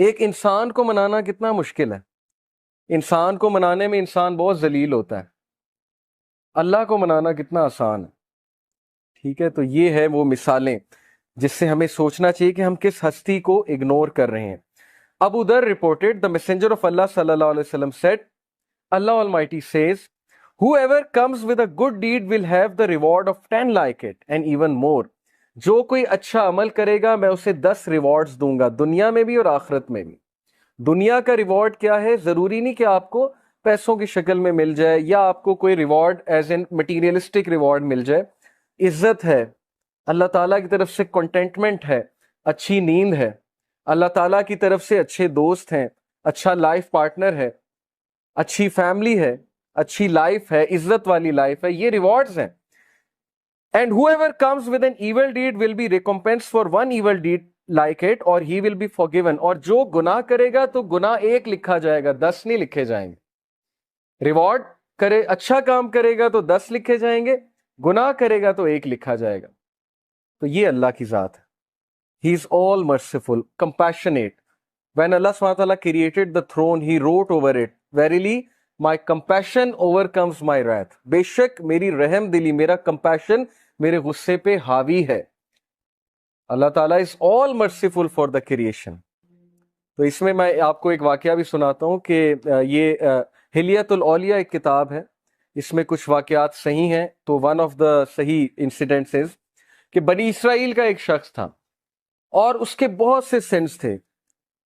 ایک انسان کو منانا کتنا مشکل ہے، انسان کو منانے میں انسان بہت ذلیل ہوتا ہے، اللہ کو منانا کتنا آسان ہے۔ ٹھیک ہے، تو یہ ہے وہ مثالیں جس سے ہمیں سوچنا چاہیے کہ ہم کس ہستی کو اگنور کر رہے ہیں۔ ابو ذر reported, the messenger of Allah sallallahu alaihi wasallam said, Allah Almighty says, whoever comes with a good deed will have the reward of 10 like it and even more. جو کوئی اچھا عمل کرے گا میں اسے 10 ریوارڈز دوں گا، دنیا میں بھی اور آخرت میں بھی۔ دنیا کا ریوارڈ کیا ہے؟ ضروری نہیں کہ آپ کو پیسوں کی شکل میں مل جائے یا آپ کو کوئی reward as an materialistic reward مل جائے۔ عزت ہے، اللہ تعالیٰ کی طرف سے کنٹینٹمنٹ ہے، اچھی نیند ہے، اللہ تعالیٰ کی طرف سے اچھے دوست ہیں، اچھا لائف پارٹنر ہے، اچھی فیملی ہے، اچھی لائف ہے، عزت والی لائف ہے، یہ ریوارڈز ہیں۔ And whoever comes with an evil deed will be recompensed for one evil deed like it or he will be forgiven. اور جو گناہ کرے گا تو گناہ ایک لکھا جائے گا، 10 نہیں لکھے جائیں گے۔ ریوارڈ کرے، اچھا کام کرے گا تو 10 لکھے جائیں گے، گناہ کرے گا تو ایک لکھا جائے گا۔ تو یہ اللہ کی ذات ہے۔ He is all merciful, compassionate. When Allah SWT created the throne, He wrote over it, Verily, my compassion overcomes my wrath. بے شک میری رحم دلی، میرا compassion میرے غصے پہ حاوی ہے۔ اللہ تعالیٰ is all merciful for the creation. تو اس میں آپ کو ایک واقعہ بھی سناتا ہوں کہ یہ حلیت الاولیاء ایک کتاب ہے، اس میں کچھ واقعات صحیح ہیں۔ تو ون آف دا صحیح انسیڈنٹس کہ بنی اسرائیل کا ایک شخص تھا اور اس کے بہت سے سینس تھے،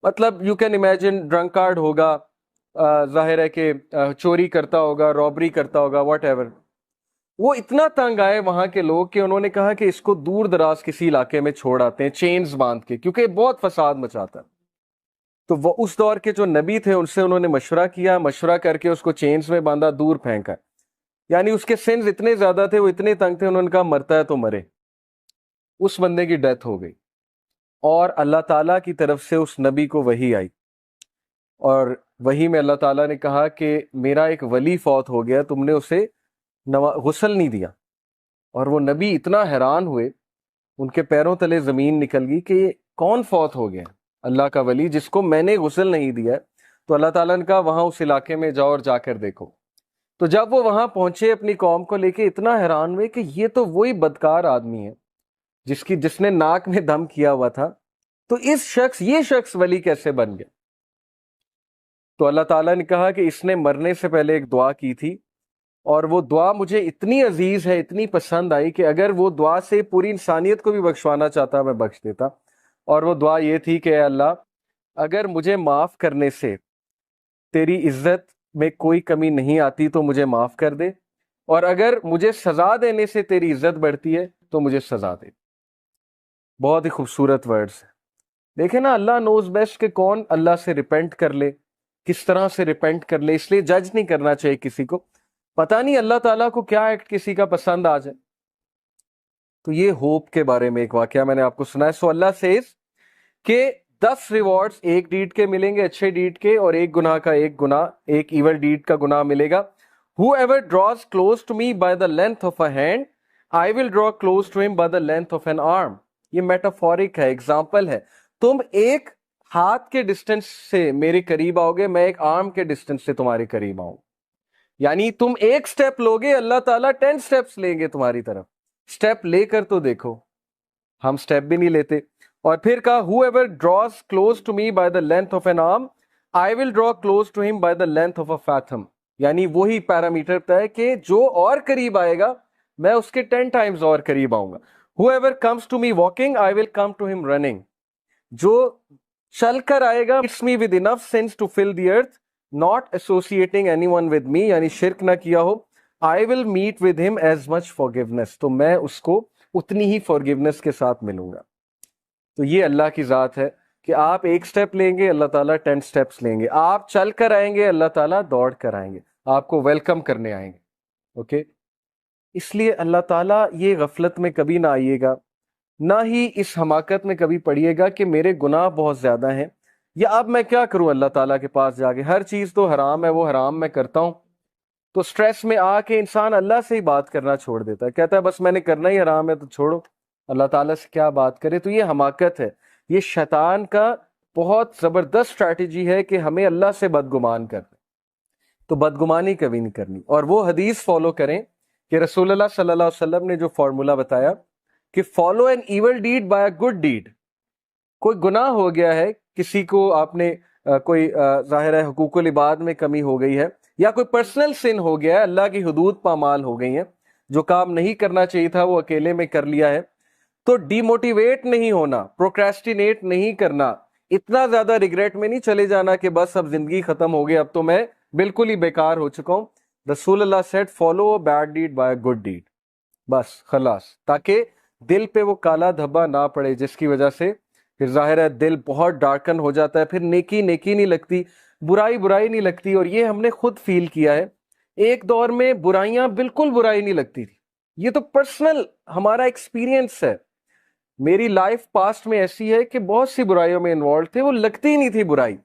مطلب یو کین امیجن ڈرنکارڈ ہوگا، ظاہر ہے کہ چوری کرتا ہوگا، رابری کرتا ہوگا، واٹ ایور۔ وہ اتنا تنگ آئے وہاں کے لوگ کہ انہوں نے کہا کہ اس کو دور دراز کسی علاقے میں چھوڑ آتے ہیں چینز باندھ کے، کیونکہ بہت فساد مچاتا ہے۔ تو وہ اس دور کے جو نبی تھے ان سے انہوں نے مشورہ کیا، مشورہ کر کے اس کو چینز میں باندھا، دور پھینکا۔ یعنی اس کے سینس اتنے زیادہ تھے، وہ اتنے تنگ تھے، انہوں نے کہا مرتا ہے تو مرے۔ اس بندے کی ڈیتھ ہو گئی اور اللہ تعالیٰ کی طرف سے اس نبی کو وحی آئی، اور وحی میں اللہ تعالیٰ نے کہا کہ میرا ایک ولی فوت ہو گیا، تم نے اسے غسل نہیں دیا۔ اور وہ نبی اتنا حیران ہوئے، ان کے پیروں تلے زمین نکل گئی کہ یہ کون فوت ہو گیا؟ اللہ کا ولی جس کو میں نے غسل نہیں دیا۔ تو اللہ تعالیٰ نے کہا وہاں اس علاقے میں جاؤ اور جا کر دیکھو۔ تو جب وہ وہاں پہنچے اپنی قوم کو لے کے، اتنا حیران ہوئے کہ یہ تو وہی بدکار آدمی ہے جس نے ناک میں دم کیا ہوا تھا، تو یہ شخص ولی کیسے بن گیا؟ تو اللہ تعالیٰ نے کہا کہ اس نے مرنے سے پہلے ایک دعا کی تھی، اور وہ دعا مجھے اتنی عزیز ہے، اتنی پسند آئی کہ اگر وہ دعا سے پوری انسانیت کو بھی بخشوانا چاہتا میں بخش دیتا۔ اور وہ دعا یہ تھی کہ اے اللہ، اگر مجھے معاف کرنے سے تیری عزت میں کوئی کمی نہیں آتی تو مجھے معاف کر دے، اور اگر مجھے سزا دینے سے تیری عزت بڑھتی ہے تو مجھے سزا دے۔ بہت ہی خوبصورت ورڈز ہیں۔ دیکھیں نا، اللہ نوز بیسٹ کہ کون اللہ سے ریپینٹ کر لے، کس طرح سے ریپینٹ کر لے، اس لیے جج نہیں کرنا چاہیے کسی کو، پتہ نہیں اللہ تعالیٰ کو کیا ایکٹ کسی کا پسند آ جائے۔ تو یہ ہوپ کے بارے میں ایک واقعہ میں نے آپ کو سنا ہے۔ سو اللہ سیز کہ 10 ریوارڈز ایک ڈیڈ کے ملیں گے، اچھے ڈیڈ کے، اور ایک گناہ کا ایک گناہ، ایک ایول ڈیڈ کا گناہ ملے گا۔ Whoever draws close to me by the length of a hand, I will draw close to him by the length of an arm. یہ میٹافورک ہے، ایگزامپل ہے۔ تم ایک ہاتھ کے ڈسٹینس سے میرے قریب آؤ گے، میں ایک آرم کے ڈسٹینس سے تمہارے قریب آؤں۔ یعنی تم ایک سٹیپ لوگے، اللہ تعالیٰ 10 سٹیپس لیں گے تمہاری طرف۔ سٹیپ لے کر تو دیکھو، ہم سٹیپ بھی نہیں لیتے۔ اور پھر کہا whoever draws close to me by the length of an arm, I will draw close to him by the length of a fathom. یعنی وہی پیرامیٹر طے ہے کہ جو اور قریب آئے گا میں اس کے 10 ٹائمز اور قریب آؤں گا۔ whoever comes to me walking, I will come to him running. جو چل کر آئے گا it's me with enough sense to fill the earth, not associating anyone with me، یعنی شرک نہ کیا ہو، I will meet with him as much forgiveness، تو میں اس کو اتنی ہی forgiveness کے ساتھ ملوں گا۔ تو یہ اللہ کی ذات ہے کہ آپ ایک سٹیپ لیں گے، اللہ تعالیٰ 10 سٹیپس لیں گے۔ آپ چل کر آئیں گے، اللہ تعالیٰ دوڑ کر آئیں گے، آپ کو ویلکم کرنے آئیں گے۔ اوکے، اس لیے اللہ تعالیٰ یہ غفلت میں کبھی نہ آئیے گا، نہ ہی اس حماقت میں کبھی پڑیے گا کہ میرے گناہ بہت زیادہ ہیں، یا اب میں کیا کروں اللہ تعالیٰ کے پاس جا کے، ہر چیز تو حرام ہے، وہ حرام میں کرتا ہوں۔ تو سٹریس میں آ کے انسان اللہ سے ہی بات کرنا چھوڑ دیتا ہے، کہتا ہے بس میں نے کرنا ہی حرام ہے تو چھوڑو، اللہ تعالیٰ سے کیا بات کرے۔ تو یہ حماقت ہے، یہ شیطان کا بہت زبردست اسٹریٹجی ہے کہ ہمیں اللہ سے بدگمان کرنا، تو بدگمانی کبھی نہیں کرنی، اور وہ حدیث فالو کریں کہ رسول اللہ صلی اللہ علیہ وسلم نے جو فارمولا بتایا کہ follow an evil deed by a good deed. کوئی گناہ ہو گیا ہے، کسی کو آپ نے کوئی ظاہر ہے حقوق العباد میں کمی ہو گئی ہے، یا کوئی پرسنل سن ہو گیا ہے، اللہ کی حدود پامال ہو گئی ہیں، جو کام نہیں کرنا چاہیے تھا وہ اکیلے میں کر لیا ہے، تو ڈی موٹیویٹ نہیں ہونا، پروکریسٹینیٹ نہیں کرنا، اتنا زیادہ ریگریٹ میں نہیں چلے جانا کہ بس اب زندگی ختم ہو گئی، اب تو میں بالکل ہی بیکار ہو چکا ہوں. رسول اللہ said follow a bad deed by a good deed, بس خلاص، تاکہ دل پہ وہ کالا دھبا نہ پڑے جس کی وجہ سے پھر ظاہر ہے دل بہت ڈارکن ہو جاتا ہے، پھر نیکی نیکی نہیں لگتی، برائی برائی نہیں لگتی. اور یہ ہم نے خود فیل کیا ہے، ایک دور میں برائیاں بالکل برائی نہیں لگتی تھی. یہ تو پرسنل ہمارا ایکسپیرینس ہے. میری لائف پاسٹ میں ایسی ہے کہ بہت سی برائیوں میں انوالو تھے، وہ لگتی ہی نہیں تھی برائی.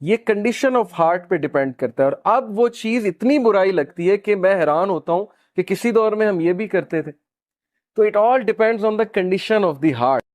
یہ کنڈیشن آف ہارٹ پہ ڈیپینڈ کرتا ہے. اور اب وہ چیز اتنی برائی لگتی ہے کہ میں حیران ہوتا ہوں کہ کسی دور میں ہم یہ بھی کرتے تھے. تو it all depends on the condition of the heart.